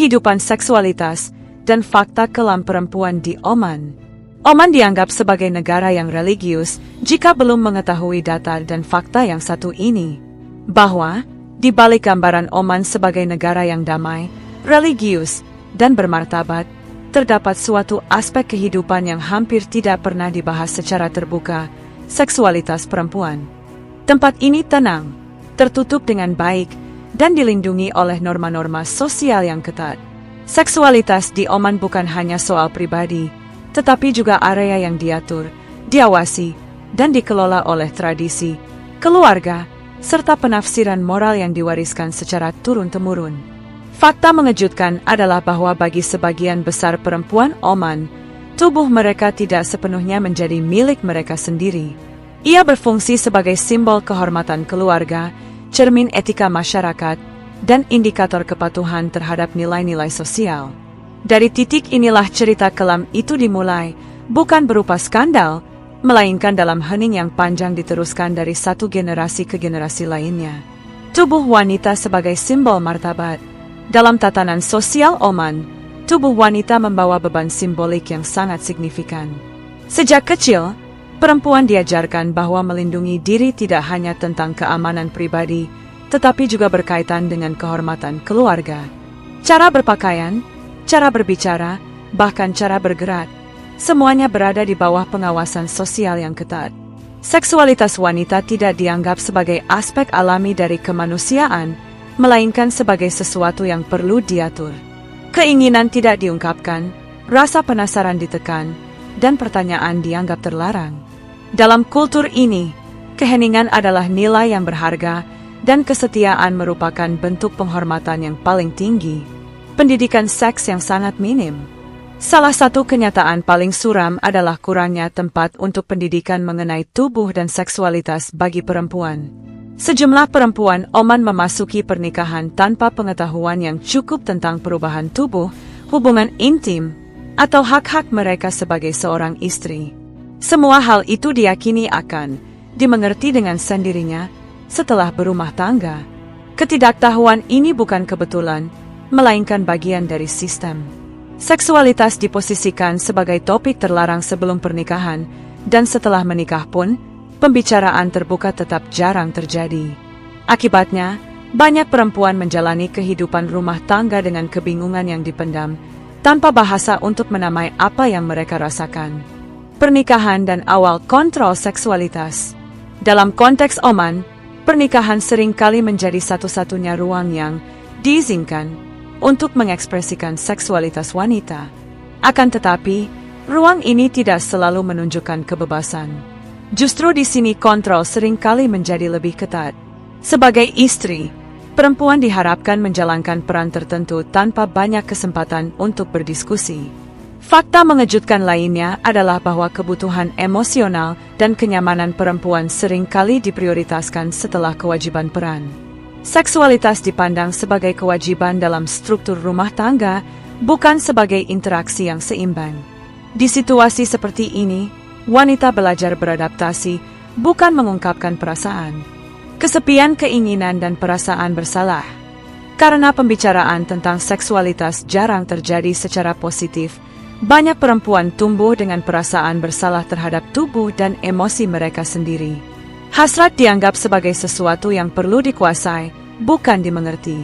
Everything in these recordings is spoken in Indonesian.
kehidupan seksualitas, dan fakta kelam perempuan di Oman. Oman dianggap sebagai negara yang religius jika belum mengetahui data dan fakta yang satu ini. Bahwa, di balik gambaran Oman sebagai negara yang damai, religius, dan bermartabat, terdapat suatu aspek kehidupan yang hampir tidak pernah dibahas secara terbuka, seksualitas perempuan. Tempat ini tenang, tertutup dengan baik, dan dilindungi oleh norma-norma sosial yang ketat. Seksualitas di Oman bukan hanya soal pribadi, tetapi juga area yang diatur, diawasi, dan dikelola oleh tradisi, keluarga, serta penafsiran moral yang diwariskan secara turun-temurun. Fakta mengejutkan adalah bahwa bagi sebagian besar perempuan Oman, tubuh mereka tidak sepenuhnya menjadi milik mereka sendiri. Ia berfungsi sebagai simbol kehormatan keluarga, cermin etika masyarakat, dan indikator kepatuhan terhadap nilai-nilai sosial. Dari titik inilah cerita kelam itu dimulai, bukan berupa skandal, melainkan dalam hening yang panjang diteruskan dari satu generasi ke generasi lainnya. Tubuh wanita sebagai simbol martabat. Dalam tatanan sosial Oman, tubuh wanita membawa beban simbolik yang sangat signifikan. Sejak kecil, perempuan diajarkan bahwa melindungi diri tidak hanya tentang keamanan pribadi, tetapi juga berkaitan dengan kehormatan keluarga. Cara berpakaian, cara berbicara, bahkan cara bergerak, semuanya berada di bawah pengawasan sosial yang ketat. Seksualitas wanita tidak dianggap sebagai aspek alami dari kemanusiaan, melainkan sebagai sesuatu yang perlu diatur. Keinginan tidak diungkapkan, rasa penasaran ditekan, dan pertanyaan dianggap terlarang. Dalam kultur ini, keheningan adalah nilai yang berharga, dan kesetiaan merupakan bentuk penghormatan yang paling tinggi. Pendidikan seks yang sangat minim. Salah satu kenyataan paling suram adalah kurangnya tempat untuk pendidikan mengenai tubuh dan seksualitas bagi perempuan. Sejumlah perempuan Oman memasuki pernikahan tanpa pengetahuan yang cukup tentang perubahan tubuh, hubungan intim, atau hak-hak mereka sebagai seorang istri. Semua hal itu diyakini akan dimengerti dengan sendirinya setelah berumah tangga. Ketidaktahuan ini bukan kebetulan, melainkan bagian dari sistem. Seksualitas diposisikan sebagai topik terlarang sebelum pernikahan, dan setelah menikah pun, pembicaraan terbuka tetap jarang terjadi. Akibatnya, banyak perempuan menjalani kehidupan rumah tangga dengan kebingungan yang dipendam, tanpa bahasa untuk menamai apa yang mereka rasakan. Pernikahan dan awal kontrol seksualitas. Dalam konteks Oman, pernikahan seringkali menjadi satu-satunya ruang yang diizinkan untuk mengekspresikan seksualitas wanita. Akan tetapi, ruang ini tidak selalu menunjukkan kebebasan. Justru di sini kontrol seringkali menjadi lebih ketat. Sebagai istri, perempuan diharapkan menjalankan peran tertentu tanpa banyak kesempatan untuk berdiskusi. Fakta mengejutkan lainnya adalah bahwa kebutuhan emosional dan kenyamanan perempuan seringkali diprioritaskan setelah kewajiban peran. Seksualitas dipandang sebagai kewajiban dalam struktur rumah tangga, bukan sebagai interaksi yang seimbang. Di situasi seperti ini, wanita belajar beradaptasi, bukan mengungkapkan perasaan. Kesepian keinginan dan perasaan bersalah. Karena pembicaraan tentang seksualitas jarang terjadi secara positif, banyak perempuan tumbuh dengan perasaan bersalah terhadap tubuh dan emosi mereka sendiri. Hasrat dianggap sebagai sesuatu yang perlu dikuasai, bukan dimengerti.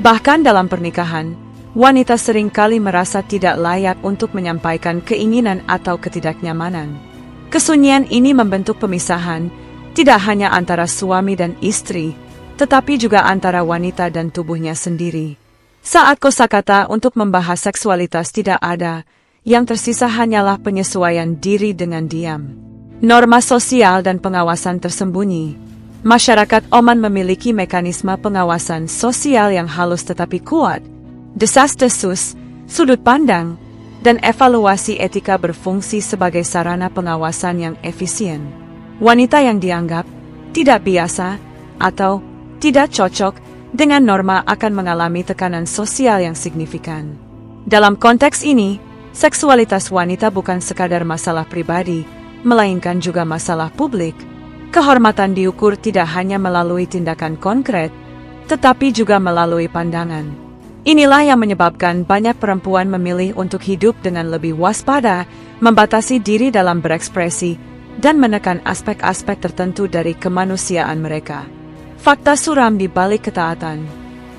Bahkan dalam pernikahan, wanita seringkali merasa tidak layak untuk menyampaikan keinginan atau ketidaknyamanan. Kesunyian ini membentuk pemisahan, tidak hanya antara suami dan istri, tetapi juga antara wanita dan tubuhnya sendiri. Saat kosakata untuk membahas seksualitas tidak ada, yang tersisa hanyalah penyesuaian diri dengan diam. Norma sosial dan pengawasan tersembunyi. Masyarakat Oman memiliki mekanisme pengawasan sosial yang halus tetapi kuat. Desas-desus, sudut pandang, dan evaluasi etika berfungsi sebagai sarana pengawasan yang efisien. Wanita yang dianggap tidak biasa atau tidak cocok dengan norma akan mengalami tekanan sosial yang signifikan. Dalam konteks ini, seksualitas wanita bukan sekadar masalah pribadi, melainkan juga masalah publik. Kehormatan diukur tidak hanya melalui tindakan konkret, tetapi juga melalui pandangan. Inilah yang menyebabkan banyak perempuan memilih untuk hidup dengan lebih waspada, membatasi diri dalam berekspresi, dan menekan aspek-aspek tertentu dari kemanusiaan mereka. Fakta suram di balik ketaatan.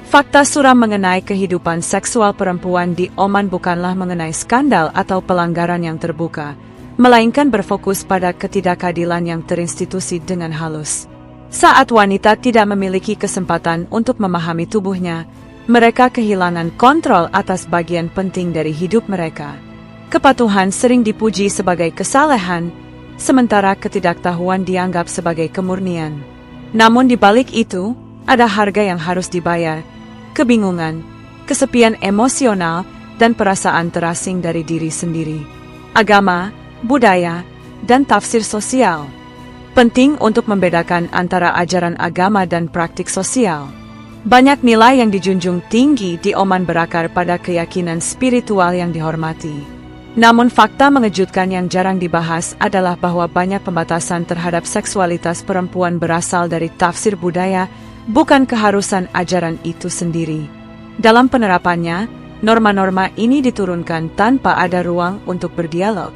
Fakta suram mengenai kehidupan seksual perempuan di Oman bukanlah mengenai skandal atau pelanggaran yang terbuka, melainkan berfokus pada ketidakadilan yang terinstitusi dengan halus. Saat wanita tidak memiliki kesempatan untuk memahami tubuhnya, mereka kehilangan kontrol atas bagian penting dari hidup mereka. Kepatuhan sering dipuji sebagai kesalehan, sementara ketidaktahuan dianggap sebagai kemurnian. Namun di balik itu, ada harga yang harus dibayar: kebingungan, kesepian emosional, dan perasaan terasing dari diri sendiri. Agama, budaya, dan tafsir sosial. Penting untuk membedakan antara ajaran agama dan praktik sosial. Banyak nilai yang dijunjung tinggi di Oman berakar pada keyakinan spiritual yang dihormati. Namun fakta mengejutkan yang jarang dibahas adalah bahwa banyak pembatasan terhadap seksualitas perempuan berasal dari tafsir budaya, bukan keharusan ajaran itu sendiri. Dalam penerapannya, norma-norma ini diturunkan tanpa ada ruang untuk berdialog.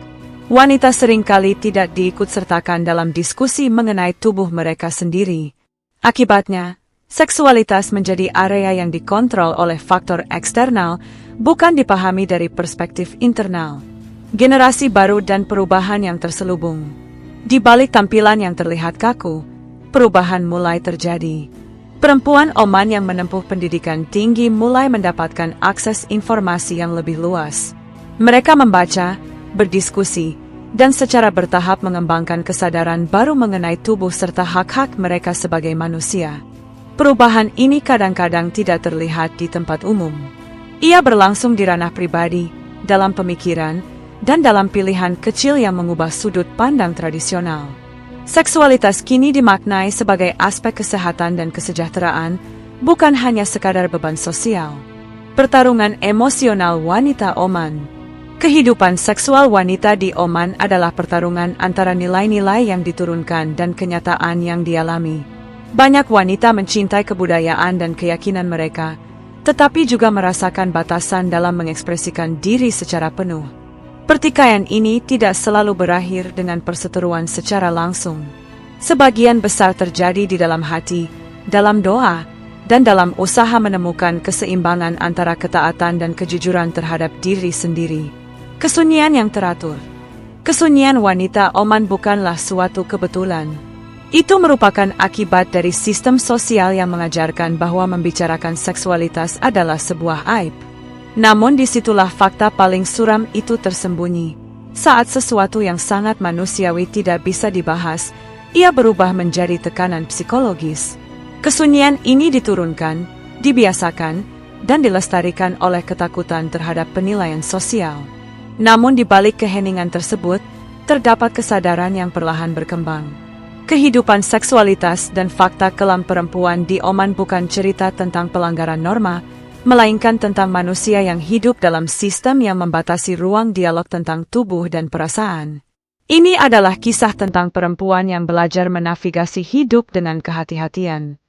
Wanita seringkali tidak diikutsertakan dalam diskusi mengenai tubuh mereka sendiri. Akibatnya, seksualitas menjadi area yang dikontrol oleh faktor eksternal, bukan dipahami dari perspektif internal. Generasi baru dan perubahan yang terselubung. Di balik tampilan yang terlihat kaku, perubahan mulai terjadi. Perempuan Oman yang menempuh pendidikan tinggi mulai mendapatkan akses informasi yang lebih luas. Mereka membaca, berdiskusi, dan secara bertahap mengembangkan kesadaran baru mengenai tubuh serta hak-hak mereka sebagai manusia. Perubahan ini kadang-kadang tidak terlihat di tempat umum. Ia berlangsung di ranah pribadi, dalam pemikiran, dan dalam pilihan kecil yang mengubah sudut pandang tradisional. Seksualitas kini dimaknai sebagai aspek kesehatan dan kesejahteraan, bukan hanya sekadar beban sosial. Pertarungan emosional wanita Oman. Kehidupan seksual wanita di Oman adalah pertarungan antara nilai-nilai yang diturunkan dan kenyataan yang dialami. Banyak wanita mencintai kebudayaan dan keyakinan mereka, tetapi juga merasakan batasan dalam mengekspresikan diri secara penuh. Pertikaian ini tidak selalu berakhir dengan perseteruan secara langsung. Sebagian besar terjadi di dalam hati, dalam doa, dan dalam usaha menemukan keseimbangan antara ketaatan dan kejujuran terhadap diri sendiri. Kesunyian yang teratur. Kesunyian wanita Oman bukanlah suatu kebetulan. Itu merupakan akibat dari sistem sosial yang mengajarkan bahwa membicarakan seksualitas adalah sebuah aib. Namun disitulah fakta paling suram itu tersembunyi. Saat sesuatu yang sangat manusiawi tidak bisa dibahas, ia berubah menjadi tekanan psikologis. Kesunyian ini diturunkan, dibiasakan, dan dilestarikan oleh ketakutan terhadap penilaian sosial. Namun di balik keheningan tersebut, terdapat kesadaran yang perlahan berkembang. Kehidupan seksualitas dan fakta kelam perempuan di Oman bukan cerita tentang pelanggaran norma, melainkan tentang manusia yang hidup dalam sistem yang membatasi ruang dialog tentang tubuh dan perasaan. Ini adalah kisah tentang perempuan yang belajar menavigasi hidup dengan kehati-hatian.